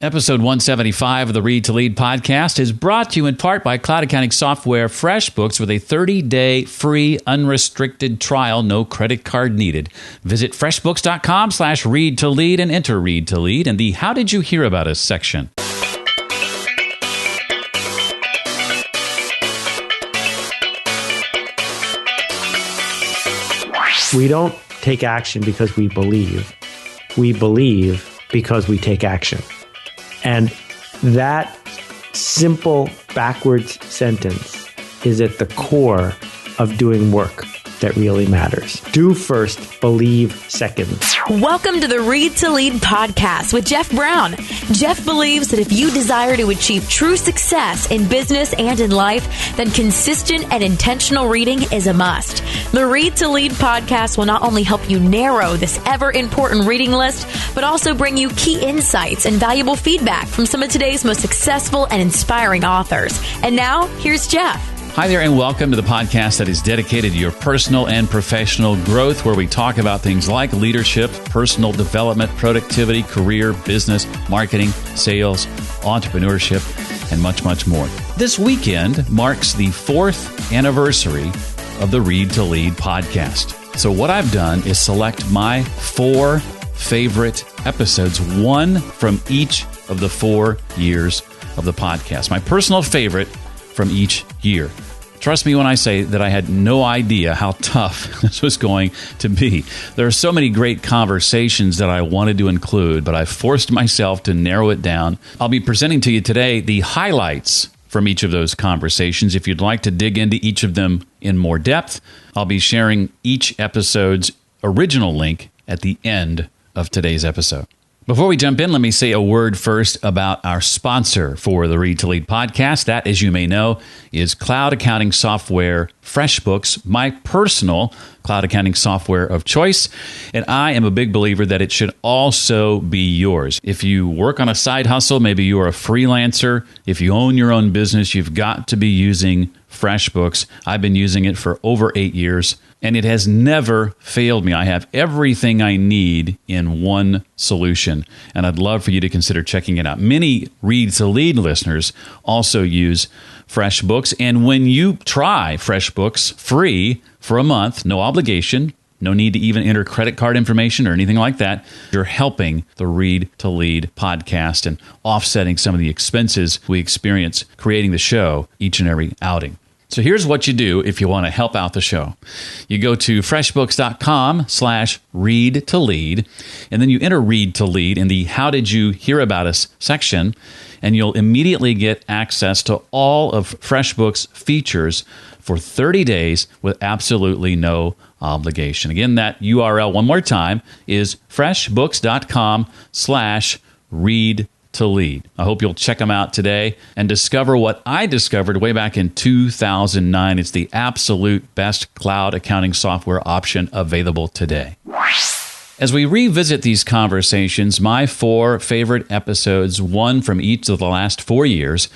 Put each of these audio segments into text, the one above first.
Episode 175 of the Read to Lead podcast is brought to you in part by cloud accounting software FreshBooks with a 30-day free unrestricted trial, no credit card needed. Visit freshbooks.com/read to lead and enter Read to Lead in the How Did You Hear About Us section. We don't take action because we believe. We believe because we take action. And that simple backwards sentence is at the core of doing work that really matters. Do first, believe second. Welcome to the Read to Lead podcast with Jeff Brown. Jeff believes that if you desire to achieve true success in business and in life, then consistent and intentional reading is a must. The Read to Lead podcast will not only help you narrow this ever-important reading list, but also bring you key insights and valuable feedback from some of today's most successful and inspiring authors. And now, here's Jeff. Hi there, and welcome to the podcast that is dedicated to your personal and professional growth, where we talk about things like leadership, personal development, productivity, career, business, marketing, sales, entrepreneurship, and much, much more. This weekend marks the 4th anniversary of the Read to Lead podcast. So what I've done is select my 4 favorite episodes, one from each of the 4 years of the podcast. My personal favorite from each year. Trust me when I say that I had no idea how tough this was going to be. There are so many great conversations that I wanted to include, but I forced myself to narrow it down. I'll be presenting to you today the highlights from each of those conversations. If you'd like to dig into each of them in more depth, I'll be sharing each episode's original link at the end of today's episode. Before we jump in, let me say a word first about our sponsor for the Read to Lead podcast. That, as you may know, is cloud accounting software FreshBooks, my personal cloud accounting software of choice. And I am a big believer that it should also be yours. If you work on a side hustle, maybe you're a freelancer, if you own your own business, you've got to be using FreshBooks. I've been using it for over 8 years, and it has never failed me. I have everything I need in one solution, and I'd love for you to consider checking it out. Many Read to Lead listeners also use FreshBooks, and when you try FreshBooks free for a month, no obligation, no need to even enter credit card information or anything like that, you're helping the Read to Lead podcast and offsetting some of the expenses we experience creating the show each and every outing. So here's what you do if you want to help out the show. You go to freshbooks.com/read to lead, and then you enter Read to Lead in the How Did You Hear About Us section, and you'll immediately get access to all of FreshBooks features for 30 days with absolutely no obligation. Again, that URL one more time is freshbooks.com/read to lead. I hope you'll check them out today and discover what I discovered way back in 2009. It's the absolute best cloud accounting software option available today. As we revisit these conversations, my 4 favorite episodes, one from each of the last 4 years,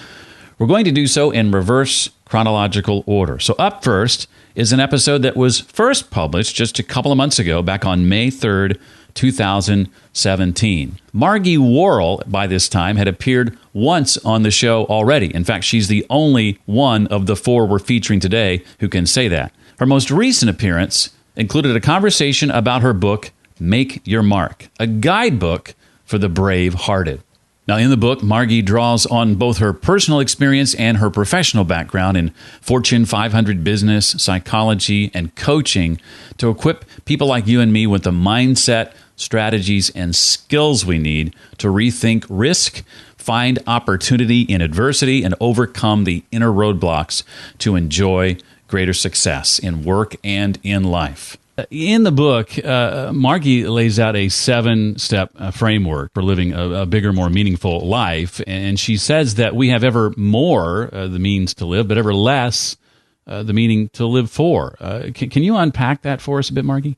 we're going to do so in reverse chronological order. So up first is an episode that was first published just a couple of months ago, back on May 3rd, 2017. Margie Worrell, by this time, had appeared once on the show already. In fact, she's the only one of the 4 we're featuring today who can say that. Her most recent appearance included a conversation about her book, Make Your Mark, a guidebook for the brave-hearted. Now, in the book, Margie draws on both her personal experience and her professional background in Fortune 500 business, psychology, and coaching to equip people like you and me with the mindset, strategies, and skills we need to rethink risk, find opportunity in adversity, and overcome the inner roadblocks to enjoy greater success in work and in life. In the book, Margie lays out a 7-step framework for living a bigger, more meaningful life. And she says that we have ever more the means to live, but ever less the meaning to live for. Can you unpack that for us a bit, Margie?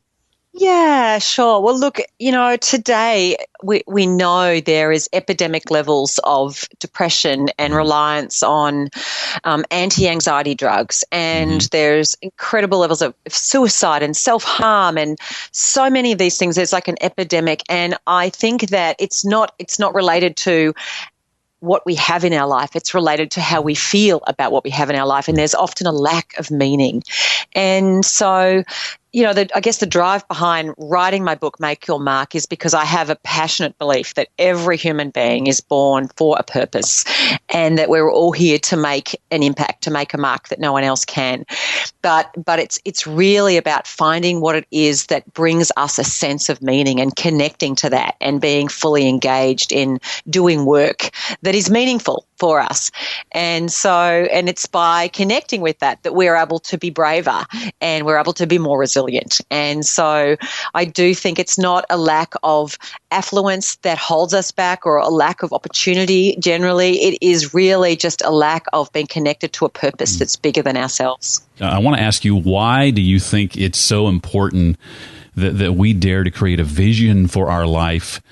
Yeah, sure. Well, look, today we know there is epidemic levels of depression and reliance on anti-anxiety drugs, and there's incredible levels of suicide and self-harm and so many of these things. There's like an epidemic, and I think that it's not related to what we have in our life. It's related to how we feel about what we have in our life, and there's often a lack of meaning. And so, I guess the drive behind writing my book, Make Your Mark, is because I have a passionate belief that every human being is born for a purpose and that we're all here to make an impact, to make a mark that no one else can. But it's really about finding what it is that brings us a sense of meaning and connecting to that and being fully engaged in doing work that is meaningful for us. And it's by connecting with that we're able to be braver and we're able to be more resilient. And so I do think it's not a lack of affluence that holds us back or a lack of opportunity generally. It is really just a lack of being connected to a purpose that's bigger than ourselves. I want to ask you, why do you think it's so important that we dare to create a vision for our life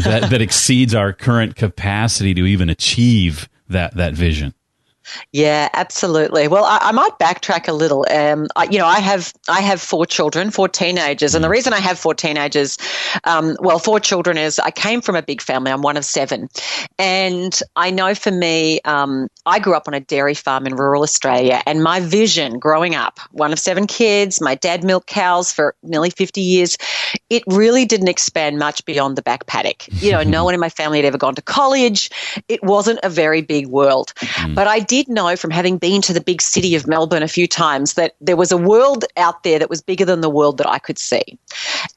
that exceeds our current capacity to even achieve that vision? Yeah, absolutely. Well, I might backtrack a little. I have 4 children, 4 teenagers, and the reason I have 4 teenagers, 4 children is I came from a big family. I'm one of 7, and I know for me, I grew up on a dairy farm in rural Australia, and my vision growing up, one of 7 kids, my dad milked cows for nearly 50 years. It really didn't expand much beyond the back paddock. No one in my family had ever gone to college. It wasn't a very big world, but I did know from having been to the big city of Melbourne a few times that there was a world out there that was bigger than the world that I could see.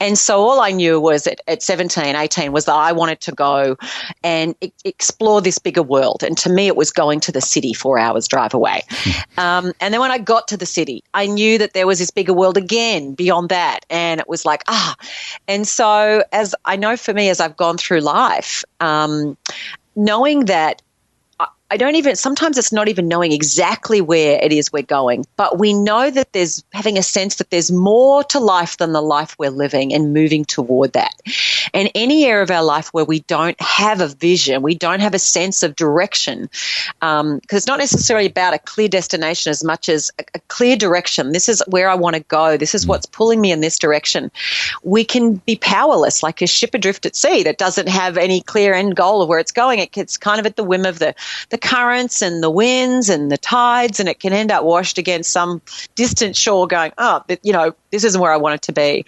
And so all I knew was at 17, 18 was that I wanted to go and explore this bigger world. And to me, it was going to the city 4 hours drive away. And then when I got to the city, I knew that there was this bigger world again beyond that. And it was like, And so as I know for me, as I've gone through life, knowing that sometimes it's not even knowing exactly where it is we're going, but we know that there's having a sense that there's more to life than the life we're living and moving toward that. And any area of our life where we don't have a vision, we don't have a sense of direction, because it's not necessarily about a clear destination as much as a clear direction. This is where I want to go. This is what's pulling me in this direction. We can be powerless, like a ship adrift at sea that doesn't have any clear end goal of where it's going. It's kind of at the whim of the currents and the winds and the tides, and it can end up washed against some distant shore going, this isn't where I want it to be.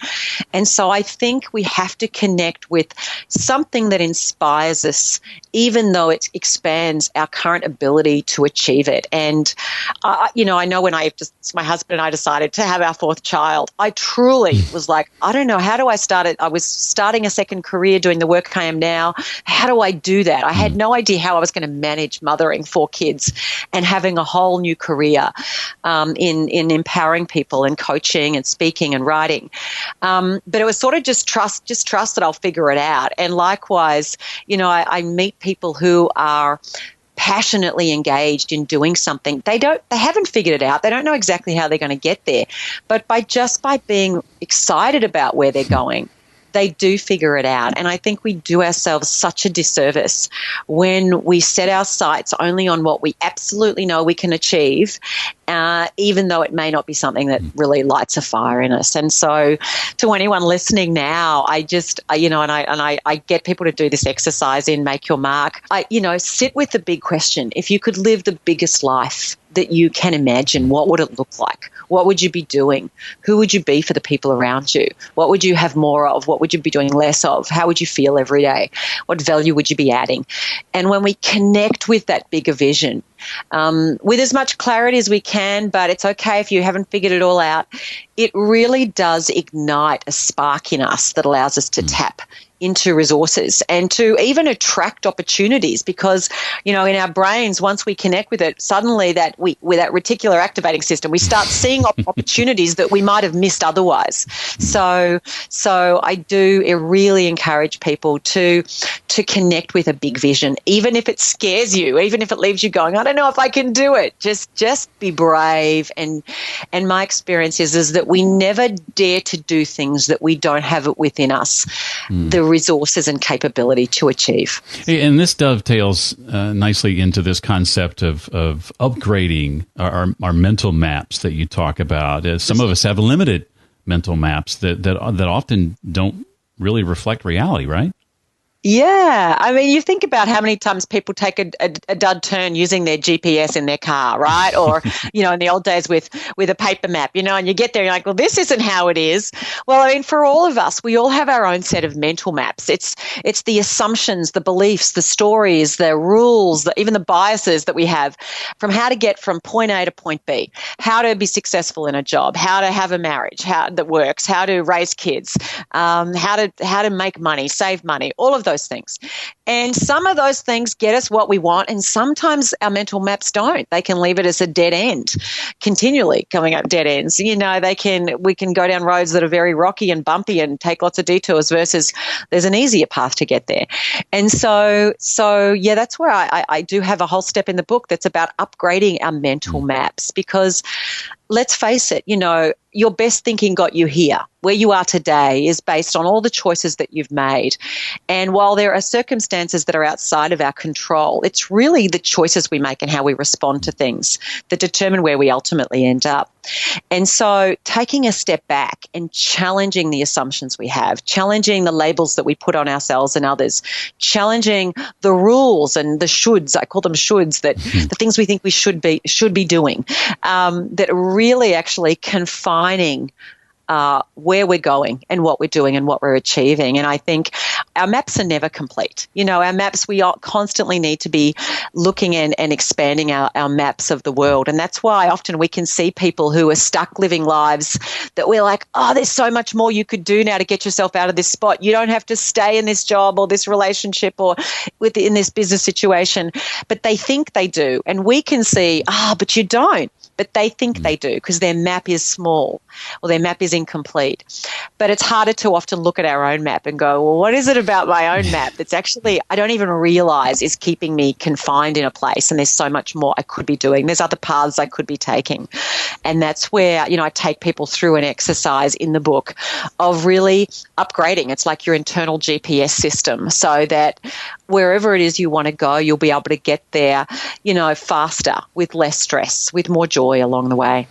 And so I think we have to connect with something that inspires us, even though it expands our current ability to achieve it. And, I know when my husband and I decided to have our 4th child, I truly was like, I don't know, how do I start it? I was starting a second career doing the work I am now. How do I do that? I had no idea how I was going to manage mothering 4 kids and having a whole new career in empowering people and coaching and speaking and writing. But it was sort of just trust that I'll figure it out. And likewise, I meet people who are passionately engaged in doing something. They haven't figured it out. They don't know exactly how they're going to get there. But by being excited about where they're going, they do figure it out. And I think we do ourselves such a disservice when we set our sights only on what we absolutely know we can achieve, even though it may not be something that really lights a fire in us. And so to anyone listening now, I get people to do this exercise in Make Your Mark. Sit with the big question. If you could live the biggest life that you can imagine, what would it look like? What would you be doing? Who would you be for the people around you? What would you have more of? What would you be doing less of? How would you feel every day? What value would you be adding? And when we connect with that bigger vision, with as much clarity as we can, but it's okay if you haven't figured it all out, it really does ignite a spark in us that allows us to tap into resources and to even attract opportunities, because, in our brains, once we connect with it, suddenly with that reticular activating system, we start seeing opportunities that we might have missed otherwise. So I do really encourage people to connect with a big vision, even if it scares you, even if it leaves you going, I don't know if I can do it. Just be brave. And my experience is that we never dare to do things that we don't have it within us, the resources and capability to achieve. And this dovetails nicely into this concept of upgrading our mental maps that you talk about. Some of us have limited mental maps that often don't really reflect reality, right? Yeah. I mean, you think about how many times people take a dud turn using their GPS in their car, right? Or, in the old days with a paper map, and you get there and you're like, well, this isn't how it is. Well, I mean, for all of us, we all have our own set of mental maps. It's the assumptions, the beliefs, the stories, the rules, even the biases that we have from how to get from point A to point B, how to be successful in a job, how to have a marriage, how that works, how to raise kids, how to make money, save money, all of those things. And some of those things get us what we want, and sometimes our mental maps don't. They can leave it as a dead end, continually coming up dead ends. We can go down roads that are very rocky and bumpy and take lots of detours versus there's an easier path to get there. And so yeah, that's where I do have a whole step in the book that's about upgrading our mental maps, because let's face it, your best thinking got you here. Where you are today is based on all the choices that you've made. And while there are circumstances that are outside of our control, it's really the choices we make and how we respond to things that determine where we ultimately end up. And so taking a step back and challenging the assumptions we have, challenging the labels that we put on ourselves and others, challenging the rules and the shoulds, I call them shoulds, that the things we think we should be doing, that are really actually confining where we're going and what we're doing and what we're achieving. And I think our maps are never complete. Our maps, we constantly need to be looking and expanding our maps of the world. And that's why often we can see people who are stuck living lives that we're like, oh, there's so much more you could do now to get yourself out of this spot. You don't have to stay in this job or this relationship or in this business situation. But they think they do. And we can see, but you don't. But they think they do because their map is small or their map is incomplete. But it's harder to often look at our own map and go, well, what is it about my own map that's actually I don't even realize is keeping me confined in a place, and there's so much more I could be doing. There's other paths I could be taking. And that's where, I take people through an exercise in the book of really upgrading. It's like your internal GPS system, so that wherever it is you want to go, you'll be able to get there, faster, with less stress, with more joy along the way.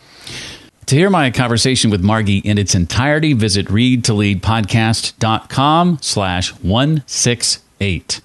To hear my conversation with Margie in its entirety, visit readtoleadpodcast.com/168.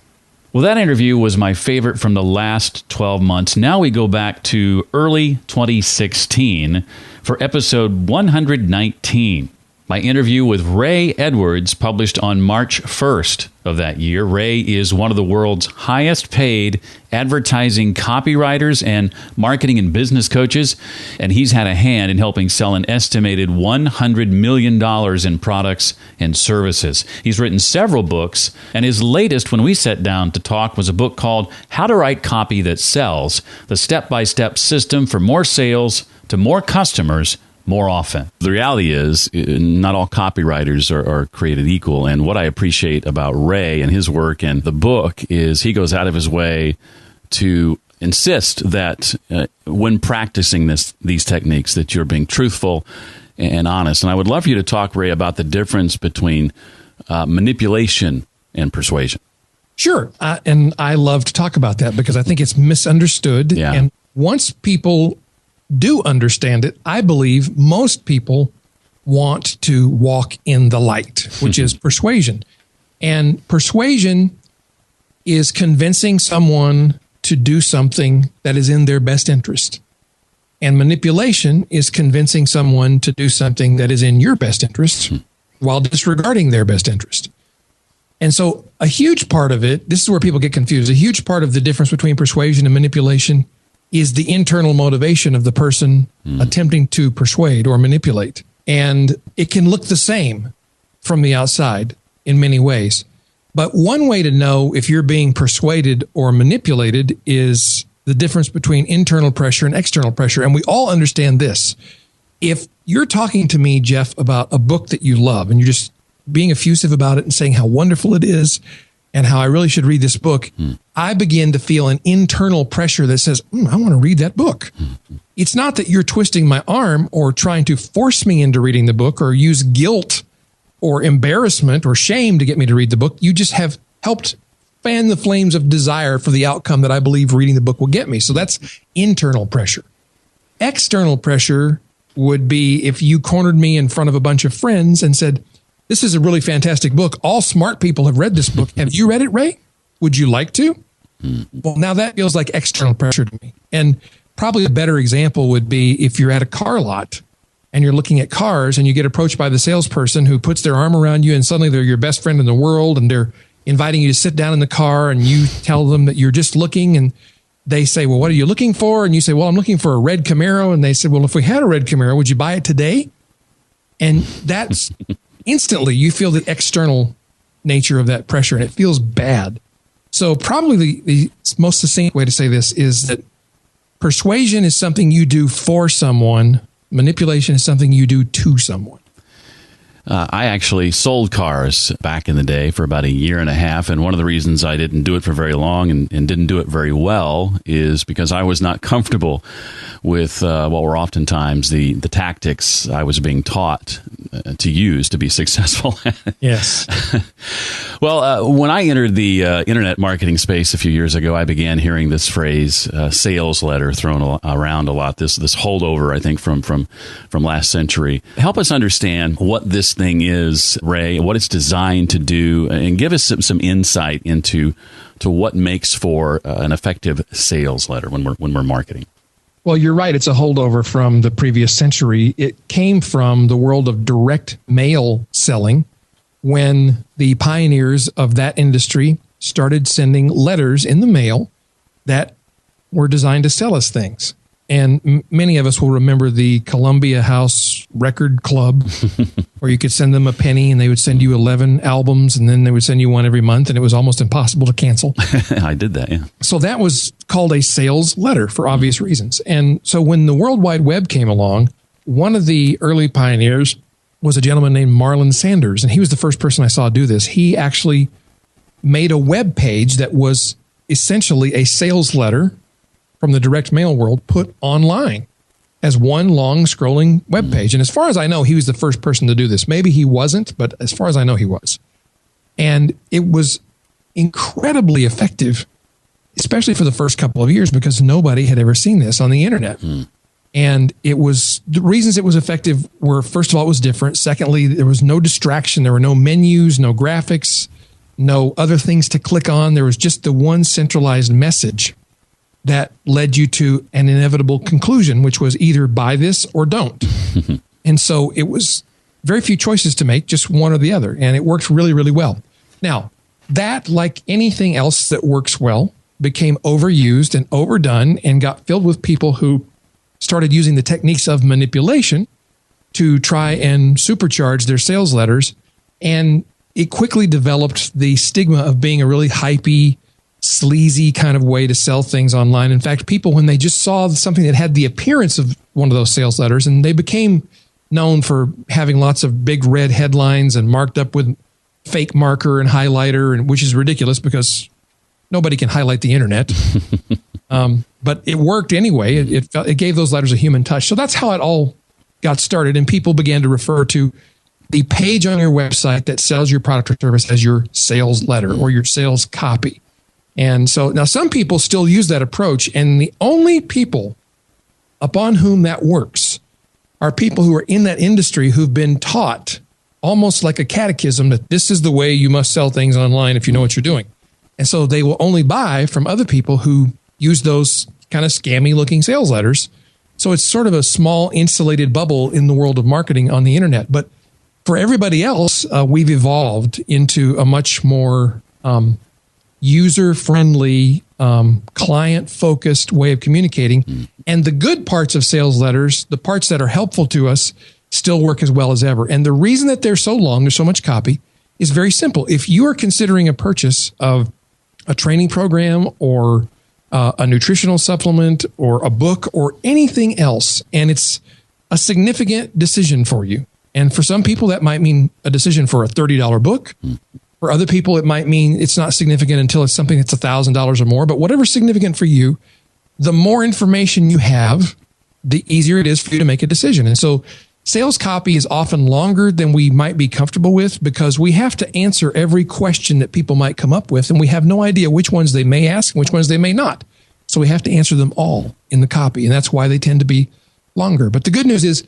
Well, that interview was my favorite from the last 12 months. Now we go back to early 2016 for episode 119. My interview with Ray Edwards, published on March 1st of that year. Ray is one of the world's highest paid advertising copywriters and marketing and business coaches, and he's had a hand in helping sell an estimated $100 million in products and services. He's written several books, and his latest, when we sat down to talk, was a book called How to Write Copy That Sells, the step-by-step system for more sales to more customers more often. The reality is, not all copywriters are created equal. And what I appreciate about Ray and his work and the book is he goes out of his way to insist that when practicing these techniques, that you're being truthful and honest. And I would love for you to talk, Ray, about the difference between manipulation and persuasion. Sure. And I love to talk about that because I think it's misunderstood. Yeah. And once people do understand it, I believe most people want to walk in the light, which is persuasion. And persuasion is convincing someone to do something that is in their best interest. And manipulation is convincing someone to do something that is in your best interest while disregarding their best interest. And so a huge part of it, this is where people get confused, a huge part of the difference between persuasion and manipulation is the internal motivation of the person attempting to persuade or manipulate. And it can look the same from the outside in many ways. But one way to know if you're being persuaded or manipulated is the difference between internal pressure and external pressure. And we all understand this. If you're talking to me, Jeff, about a book that you love and you're just being effusive about it and saying how wonderful it is and how I really should read this book, I begin to feel an internal pressure that says, I want to read that book. It's not that you're twisting my arm or trying to force me into reading the book or use guilt or embarrassment or shame to get me to read the book. You just have helped fan the flames of desire for the outcome that I believe reading the book will get me. So that's internal pressure. External pressure would be if you cornered me in front of a bunch of friends and said, this is a really fantastic book. All smart people have read this book. Have you read it, Ray? Would you like to? Well, now that feels like external pressure to me. And probably a better example would be if you're at a car lot and you're looking at cars and you get approached by the salesperson who puts their arm around you and suddenly they're your best friend in the world and they're inviting you to sit down in the car and you tell them that you're just looking and they say, well, what are you looking for? And you say, well, I'm looking for a red Camaro. And they said, well, if we had a red Camaro, would you buy it today? And that's instantly you feel the external nature of that pressure and it feels bad. So probably the most succinct way to say this is that persuasion is something you do for someone. Manipulation is something you do to someone. I actually sold cars back in the day for about 1.5 years. And one of the reasons I didn't do it for very long and didn't do it very well is because I was not comfortable with what were oftentimes the tactics I was being taught to use to be successful. Yes. Well, when I entered the internet marketing space a few years ago, I began hearing this phrase, sales letter, thrown around a lot. This holdover, I think, from last century. Help us understand what this thing is, Ray, what it's designed to do, and give us some insight into what makes for an effective sales letter when we're marketing. Well, you're right. It's a holdover from the previous century. It came from the world of direct mail selling when the pioneers of that industry started sending letters in the mail that were designed to sell us things. And many of us will remember the Columbia House Record Club, where you could send them a penny and they would send you 11 albums and then they would send you one every month and it was almost impossible to cancel. I did that, yeah. So that was called a sales letter for obvious reasons. And so when the World Wide Web came along, one of the early pioneers was a gentleman named Marlon Sanders, and he was the first person I saw do this. He actually made a web page that was essentially a sales letter from the direct mail world put online as one long scrolling web page. And as far as I know, he was the first person to do this. Maybe he wasn't, but as far as I know, he was. And it was incredibly effective, especially for the first couple of years, because nobody had ever seen this on the internet. And it was, the reasons it was effective were, first of all, it was different. Secondly, there was no distraction. There were no menus, no graphics, no other things to click on. There was just the one centralized message that led you to an inevitable conclusion, which was either buy this or don't. And so it was very few choices to make, just one or the other. And it worked really, really well. Now, that, like anything else that works well, became overused and overdone and got filled with people who started using the techniques of manipulation to try and supercharge their sales letters. And it quickly developed the stigma of being a really hypey, sleazy kind of way to sell things online. In fact, people, when they just saw something that had the appearance of one of those sales letters, and they became known for having lots of big red headlines and marked up with fake marker and highlighter, and which is ridiculous because nobody can highlight the internet. But it worked anyway. It gave those letters a human touch. So that's how it all got started. And people began to refer to the page on your website that sells your product or service as your sales letter or your sales copy. And so now some people still use that approach, and the only people upon whom that works are people who are in that industry who've been taught almost like a catechism that this is the way you must sell things online if you know what you're doing. And so they will only buy from other people who use those kind of scammy looking sales letters. So it's sort of a small insulated bubble in the world of marketing on the internet. But for everybody else, we've evolved into a much more user-friendly, client-focused way of communicating. And the good parts of sales letters, the parts that are helpful to us, still work as well as ever. And the reason that they're so long, there's so much copy, is very simple. If you are considering a purchase of a training program or a nutritional supplement or a book or anything else, and it's a significant decision for you. And for some people, that might mean a decision for a $30 book. For other people, it might mean it's not significant until it's something that's $1,000 or more. But whatever's significant for you, the more information you have, the easier it is for you to make a decision. And so sales copy is often longer than we might be comfortable with because we have to answer every question that people might come up with, and we have no idea which ones they may ask and which ones they may not. So we have to answer them all in the copy, and that's why they tend to be longer. But the good news is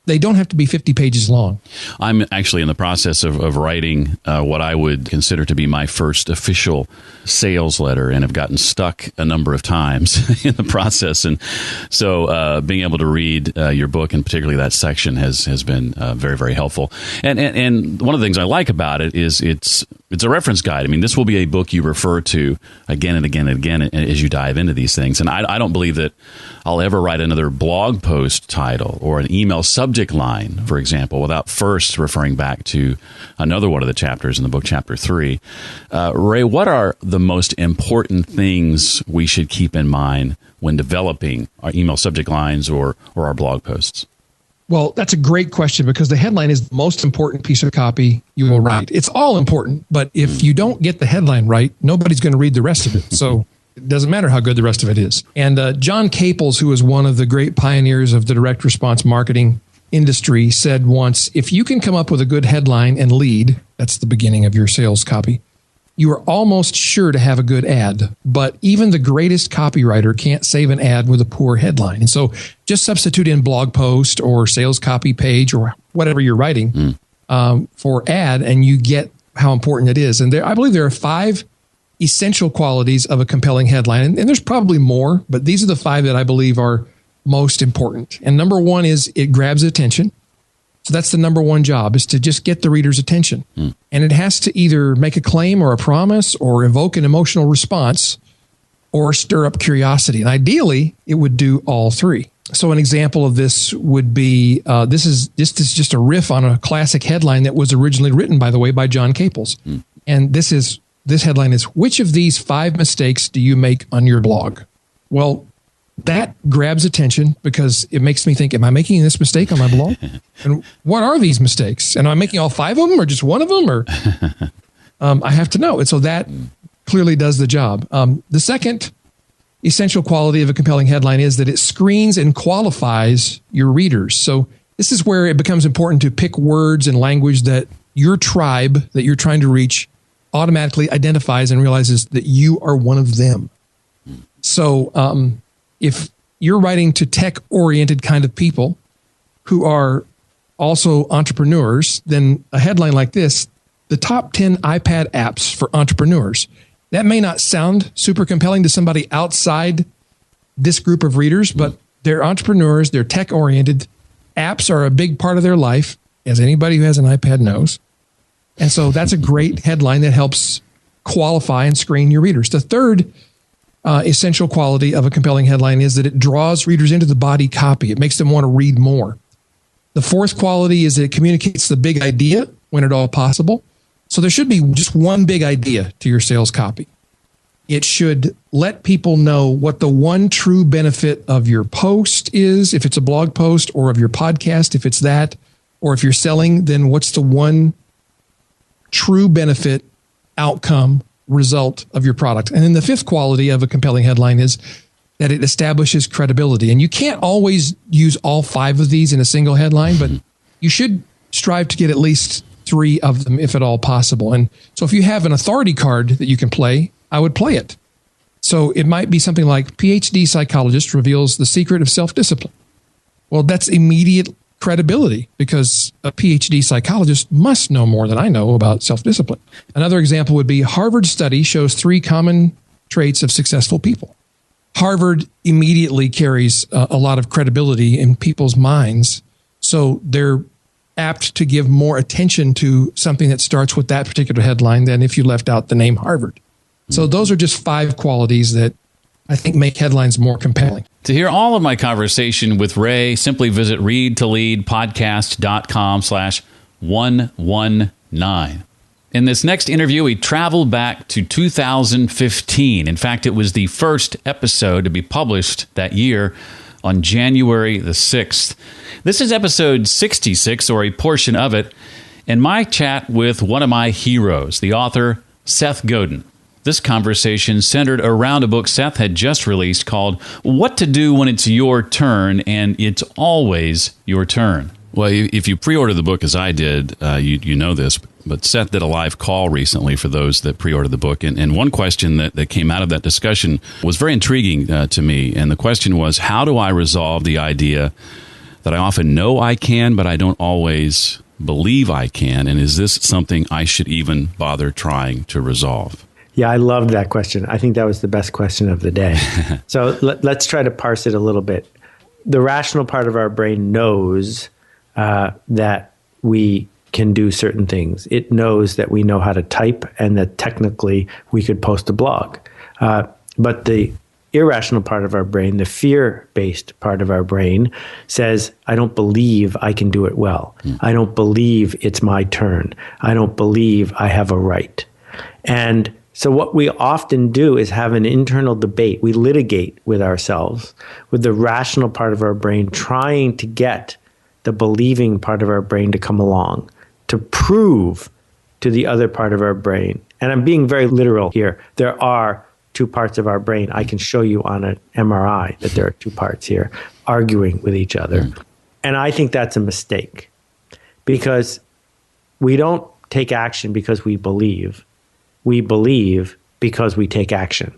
they don't have to be 50 pages long. I'm actually in the process of writing what I would consider to be my first official sales letter, and have gotten stuck a number of times in the process. And so being able to read your book, and particularly that section, has been very, very helpful. And one of the things I like about it is it's a reference guide. I mean, this will be a book you refer to again and again and again as you dive into these things. And I don't believe that I'll ever write another blog post title or an email subject line, for example, without first referring back to another one of the chapters in the book, Chapter 3. Ray, what are the most important things we should keep in mind when developing our email subject lines or our blog posts? Well, that's a great question, because the headline is the most important piece of copy you will write. It's all important, but if you don't get the headline right, nobody's going to read the rest of it. So it doesn't matter how good the rest of it is. And John Caples, who is one of the great pioneers of the direct response marketing industry, said once, if you can come up with a good headline and lead, that's the beginning of your sales copy, you are almost sure to have a good ad. But even the greatest copywriter can't save an ad with a poor headline. And so just substitute in blog post or sales copy page or whatever you're writing for ad, and you get how important it is. And I believe there are 5 essential qualities of a compelling headline. And there's probably more, but these are the 5 that I believe are most important. And number 1 is it grabs attention. So that's the number 1 job, is to just get the reader's attention. And it has to either make a claim or a promise or evoke an emotional response or stir up curiosity. And ideally, it would do all 3. So an example of this would be, this is just a riff on a classic headline that was originally written, by the way, by John Caples. And this headline is, which of these 5 mistakes do you make on your blog? Well, that grabs attention because it makes me think, am I making this mistake on my blog? And what are these mistakes? And am I making all 5 of them or just one of them? Or I have to know. And so that clearly does the job. The second essential quality of a compelling headline is that it screens and qualifies your readers. So this is where it becomes important to pick words and language that your tribe that you're trying to reach automatically identifies and realizes that you are one of them. So if you're writing to tech-oriented kind of people who are also entrepreneurs, then a headline like this, the top 10 iPad apps for entrepreneurs, that may not sound super compelling to somebody outside this group of readers, but they're entrepreneurs, they're tech-oriented. Apps are a big part of their life, as anybody who has an iPad knows. And so that's a great headline that helps qualify and screen your readers. The third essential quality of a compelling headline is that it draws readers into the body copy. It makes them want to read more. The fourth quality is that it communicates the big idea when at all possible. So there should be just one big idea to your sales copy. It should let people know what the one true benefit of your post is, if it's a blog post, or of your podcast, if it's that, or if you're selling, then what's the one true benefit, outcome, result of your product. And then the fifth quality of a compelling headline is that it establishes credibility. And you can't always use all 5 of these in a single headline, but you should strive to get at least 3 of them if at all possible. And so if you have an authority card that you can play, I would play it. So it might be something like PhD psychologist reveals the secret of self-discipline. Well, that's immediate credibility because a PhD psychologist must know more than I know about self-discipline. Another example would be Harvard study shows 3 common traits of successful people. Harvard immediately carries a lot of credibility in people's minds. So they're apt to give more attention to something that starts with that particular headline than if you left out the name Harvard. So those are just 5 qualities that I think make headlines more compelling. To hear all of my conversation with Ray, simply visit readtoleadpodcast.com/119. In this next interview, we travel back to 2015. In fact, it was the first episode to be published that year on January the 6th. This is episode 66, or a portion of it, and my chat with one of my heroes, the author Seth Godin. This conversation centered around a book Seth had just released called What to Do When It's Your Turn, and It's Always Your Turn. Well, if you pre-order the book as I did, you know this, but Seth did a live call recently for those that pre-ordered the book. And one question that came out of that discussion was very intriguing to me. And the question was, how do I resolve the idea that I often know I can, but I don't always believe I can? And is this something I should even bother trying to resolve? Yeah, I loved that question. I think that was the best question of the day. So let's try to parse it a little bit. The rational part of our brain knows that we can do certain things. It knows that we know how to type and that technically we could post a blog. But the irrational part of our brain, the fear-based part of our brain, says, I don't believe I can do it well. I don't believe it's my turn. I don't believe I have a right. And so what we often do is have an internal debate. We litigate with ourselves, with the rational part of our brain trying to get the believing part of our brain to come along, to prove to the other part of our brain. And I'm being very literal here. There are two parts of our brain. I can show you on an MRI that there are two parts here arguing with each other. And I think that's a mistake, because we don't take action because we believe. We believe because we take action.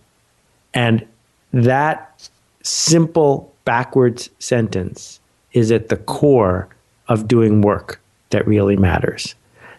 And that simple backwards sentence is at the core of doing work that really matters.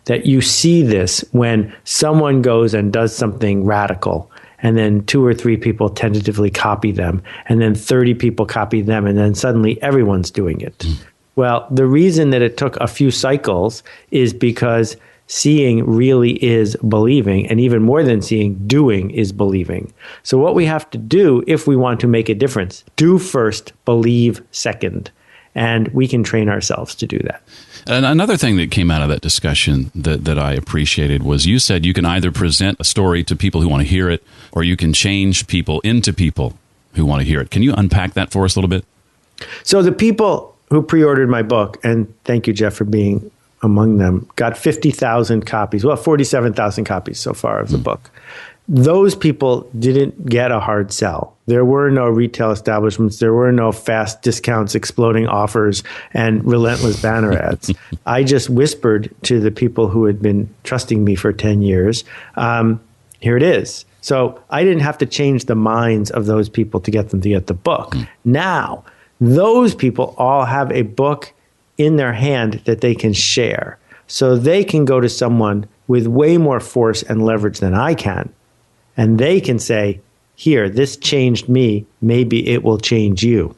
That you see this when someone goes and does something radical, and then 2 or 3 people tentatively copy them, and then 30 people copy them, and then suddenly everyone's doing it. Well, the reason that it took a few cycles is because seeing really is believing, and even more than seeing, doing is believing. So what we have to do if we want to make a difference, do first, believe second. And we can train ourselves to do that. And another thing that came out of that discussion that I appreciated was you said you can either present a story to people who want to hear it, or you can change people into people who want to hear it. Can you unpack that for us a little bit? So the people who pre-ordered my book, and thank you, Jeff, for being among them, got 50,000 copies, well, 47,000 copies so far of the book. Those people didn't get a hard sell. There were no retail establishments. There were no fast discounts, exploding offers, and relentless banner ads. I just whispered to the people who had been trusting me for 10 years, here it is. So I didn't have to change the minds of those people to get them to get the book. Now, those people all have a book in their hand that they can share. So they can go to someone with way more force and leverage than I can. And they can say, here, this changed me. Maybe it will change you.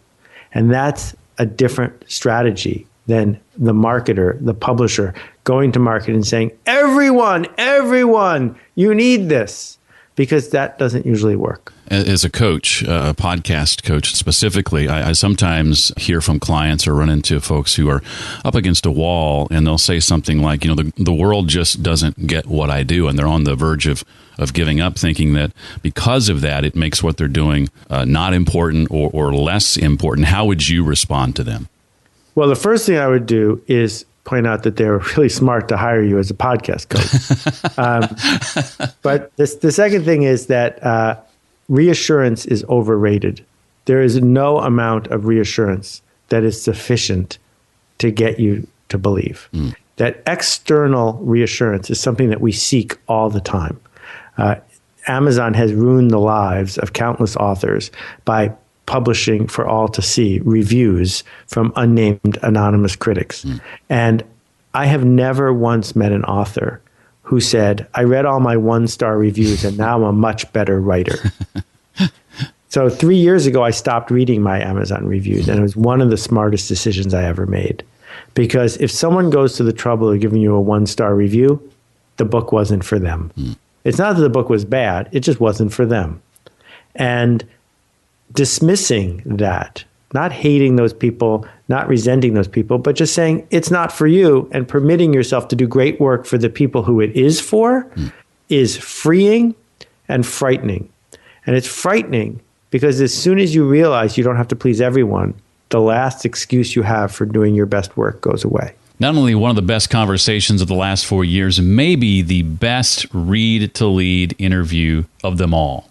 And that's a different strategy than the marketer, the publisher, going to market and saying, everyone, you need this. Because that doesn't usually work. As a coach, a podcast coach specifically, I sometimes hear from clients or run into folks who are up against a wall, and they'll say something like, the world just doesn't get what I do. And they're on the verge of giving up, thinking that because of that, it makes what they're doing not important or less important. How would you respond to them? Well, the first thing I would do is point out that they were really smart to hire you as a podcast coach. But the second thing is that reassurance is overrated. There is no amount of reassurance that is sufficient to get you to believe. That external reassurance is something that we seek all the time. Amazon has ruined the lives of countless authors by publishing for all to see reviews from unnamed anonymous critics. And I have never once met an author who said, I read all my 1-star reviews and now I'm a much better writer. So 3 years ago, I stopped reading my Amazon reviews, and it was one of the smartest decisions I ever made. Because if someone goes to the trouble of giving you a 1-star review, the book wasn't for them. It's not that the book was bad, it just wasn't for them. And dismissing that not hating those people, not resenting those people, but just saying it's not for you and permitting yourself to do great work for the people who it is for is freeing and frightening. And it's frightening because as soon as you realize you don't have to please everyone, the last excuse you have for doing your best work goes away. Not only one of the best conversations of the last 4 years, maybe the best Read to Lead interview of them all.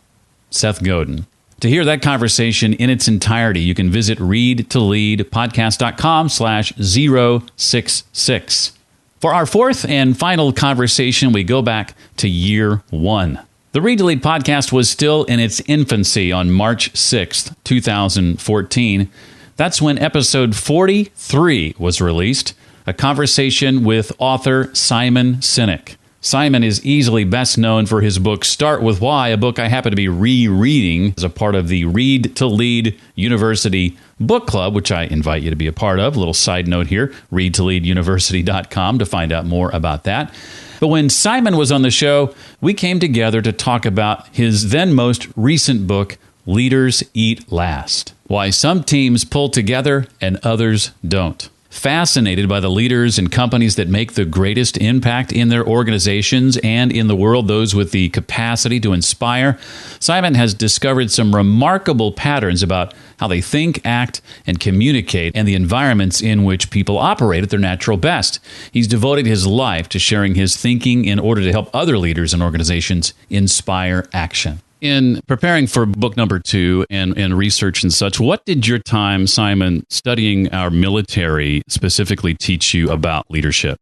Seth Godin. To hear that conversation in its entirety, you can visit readtoleadpodcast.com/066. For our fourth and final conversation, we go back to year one. The Read to Lead podcast was still in its infancy on March 6th, 2014. That's when episode 43 was released, a conversation with author Simon Sinek. Simon is easily best known for his book Start With Why, a book I happen to be rereading as a part of the Read to Lead University book club, which I invite you to be a part of. A little side note here, readtoleaduniversity.com to find out more about that. But when Simon was on the show, we came together to talk about his then most recent book, Leaders Eat Last. Why some teams pull together and others don't. Fascinated by the leaders and companies that make the greatest impact in their organizations and in the world, those with the capacity to inspire, Simon has discovered some remarkable patterns about how they think, act, and communicate, and the environments in which people operate at their natural best. He's devoted his life to sharing his thinking in order to help other leaders and organizations inspire action. In preparing for book number 2 and research and such, what did your time, Simon, studying our military specifically teach you about leadership?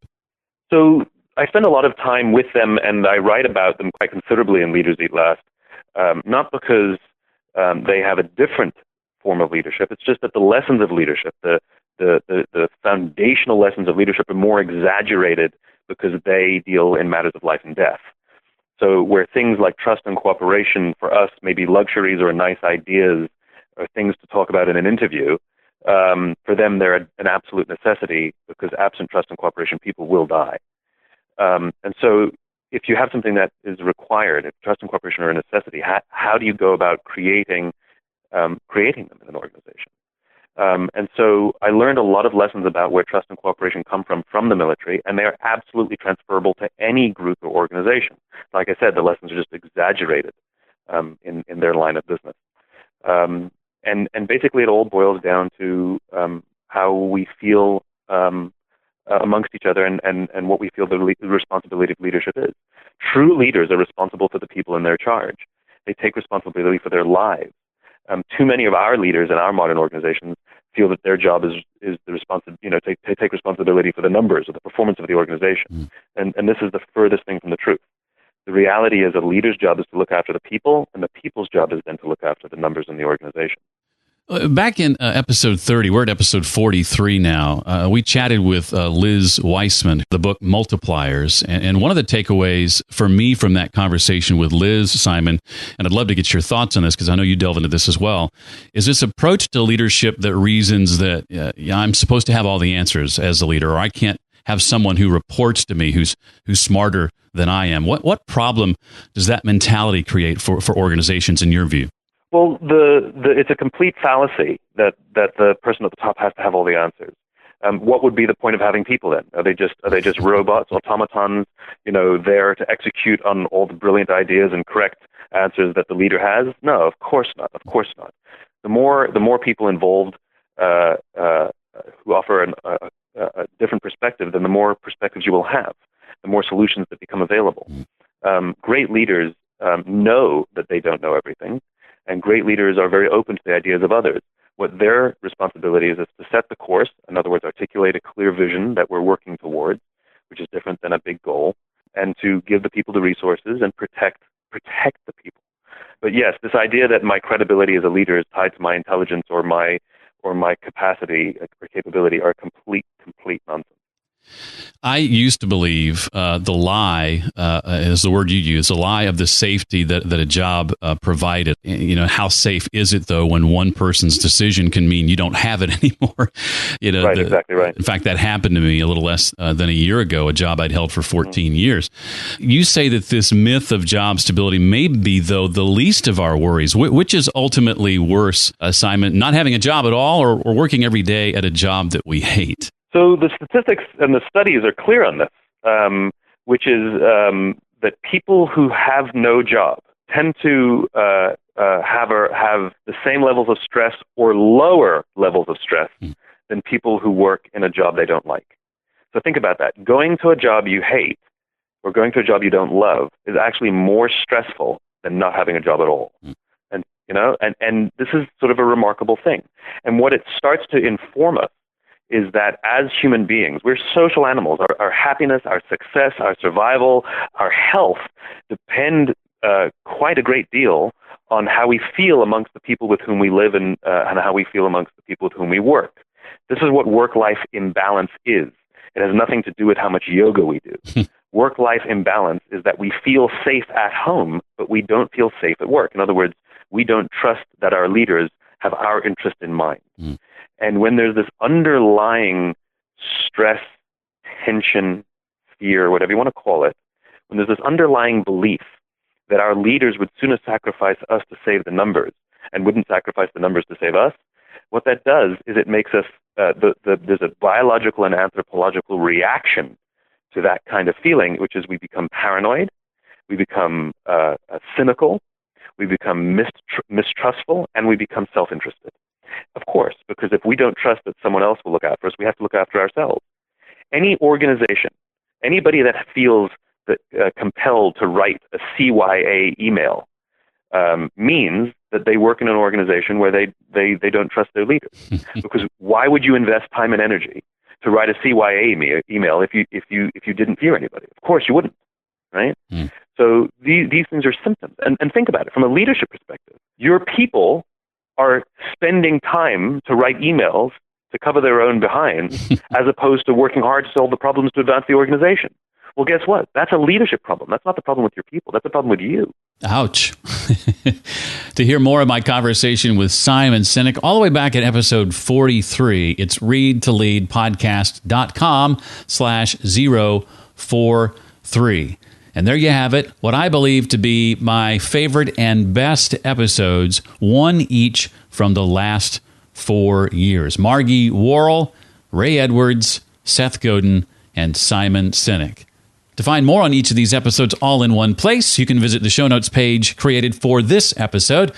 So I spend a lot of time with them, and I write about them quite considerably in Leaders Eat Last, not because they have a different form of leadership. It's just that the lessons of leadership, the foundational lessons of leadership are more exaggerated because they deal in matters of life and death. So where things like trust and cooperation for us may be luxuries or nice ideas or things to talk about in an interview, for them they're an absolute necessity because absent trust and cooperation, people will die. And so if you have something that is required, if trust and cooperation are a necessity, how do you go about creating them in an organization? And so I learned a lot of lessons about where trust and cooperation come from the military, and they are absolutely transferable to any group or organization. Like I said, the lessons are just exaggerated in their line of business. And basically it all boils down to how we feel amongst each other and what we feel the responsibility of leadership is. True leaders are responsible for the people in their charge. They take responsibility for their lives. Too many of our leaders in our modern organizations feel that their job is the to take responsibility for the numbers or the performance of the organization. And this is the furthest thing from the truth. The reality is a leader's job is to look after the people, and the people's job is then to look after the numbers in the organization. Back in episode 30, we're at episode 43 now. We chatted with Liz Weissman, the book Multipliers. And one of the takeaways for me from that conversation with Liz, Simon, and I'd love to get your thoughts on this because I know you delve into this as well, is this approach to leadership that reasons that I'm supposed to have all the answers as a leader, or I can't have someone who reports to me who's smarter than I am. What problem does that mentality create for organizations in your view? Well, it's a complete fallacy that the person at the top has to have all the answers. What would be the point of having people then? Are they just robots, automatons, there to execute on all the brilliant ideas and correct answers that the leader has? No, of course not. Of course not. The more people involved who offer a different perspective, then the more perspectives you will have, the more solutions that become available. Great leaders know that they don't know everything. And great leaders are very open to the ideas of others. What their responsibility is to set the course, in other words, articulate a clear vision that we're working towards, which is different than a big goal, and to give the people the resources and protect the people. But yes, this idea that my credibility as a leader is tied to my intelligence or my capacity or capability are complete nonsense. I used to believe the lie, is the word you use, the lie of the safety that a job provided. You know, how safe is it, though, when one person's decision can mean you don't have it anymore? You know, right, exactly right. In fact, that happened to me a little less than a year ago, a job I'd held for 14 years. You say that this myth of job stability may be, though, the least of our worries. Which is ultimately worse, Simon, not having a job at all or working every day at a job that we hate? So the statistics and the studies are clear on this, which is that people who have no job tend to have the same levels of stress or lower levels of stress than people who work in a job they don't like. So think about that. Going to a job you hate or going to a job you don't love is actually more stressful than not having a job at all. And you know, and this is sort of a remarkable thing. And what it starts to inform us is that as human beings, we're social animals. Our happiness, our success, our survival, our health depend quite a great deal on how we feel amongst the people with whom we live and how we feel amongst the people with whom we work. This is what work-life imbalance is. It has nothing to do with how much yoga we do. Work-life imbalance is that we feel safe at home, but we don't feel safe at work. In other words, we don't trust that our leaders have our interest in mind. And when there's this underlying stress, tension, fear, whatever you want to call it, when there's this underlying belief that our leaders would sooner sacrifice us to save the numbers and wouldn't sacrifice the numbers to save us, what that does is it makes us, there's a biological and anthropological reaction to that kind of feeling, which is we become paranoid, we become cynical, we become mistrustful, and we become self-interested. Of course, because if we don't trust that someone else will look out for us, we have to look after ourselves. Any organization, anybody that feels that, compelled to write a CYA email means that they work in an organization where they don't trust their leaders. Because why would you invest time and energy to write a CYA email if you didn't fear anybody? Of course you wouldn't, right? So these things are symptoms. And think about it from a leadership perspective. Your people are spending time to write emails to cover their own behinds as opposed to working hard to solve the problems to advance the organization. Well, guess what? That's a leadership problem. That's not the problem with your people. That's a problem with you. Ouch. To hear more of my conversation with Simon Sinek, all the way back at episode 43, it's readtoleadpodcast.com/043. And there you have it, what I believe to be my favorite and best episodes, one each from the last 4 years. Margie Worrell, Ray Edwards, Seth Godin, and Simon Sinek. To find more on each of these episodes all in one place, you can visit the show notes page created for this episode.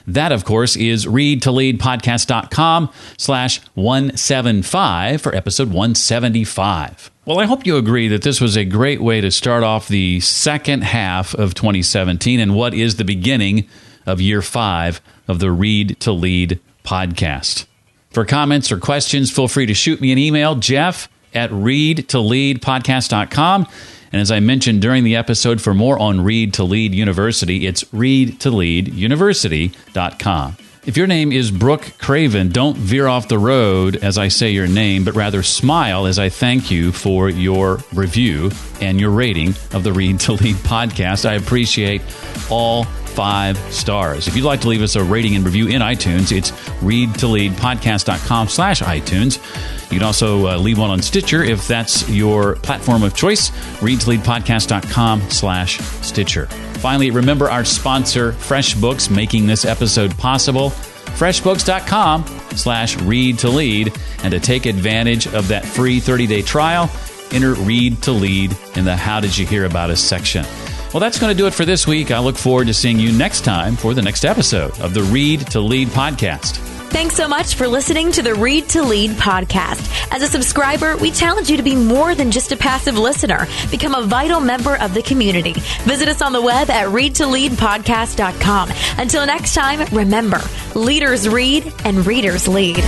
That, of course, is readtoleadpodcast.com/175 for episode 175. Well, I hope you agree that this was a great way to start off the second half of 2017 and what is the beginning of year 5 of the Read to Lead podcast. For comments or questions, feel free to shoot me an email, jeff@readtoleadpodcast.com. And as I mentioned during the episode, for more on Read to Lead University, it's readtoleaduniversity.com. If your name is Brooke Craven, don't veer off the road as I say your name, but rather smile as I thank you for your review and your rating of the Read to Lead podcast. I appreciate all 5 stars. If you'd like to leave us a rating and review in iTunes, it's readtoleadpodcast.com/iTunes. You can also leave one on Stitcher if that's your platform of choice, readtoleadpodcast.com/Stitcher. Finally, remember our sponsor, FreshBooks, making this episode possible. FreshBooks.com/readtolead. And to take advantage of that free 30-day trial, enter Read to Lead in the How Did You Hear About Us section. Well, that's going to do it for this week. I look forward to seeing you next time for the next episode of the Read to Lead podcast. Thanks so much for listening to the Read to Lead podcast. As a subscriber, we challenge you to be more than just a passive listener. Become a vital member of the community. Visit us on the web at readtoleadpodcast.com. Until next time, remember, leaders read and readers lead.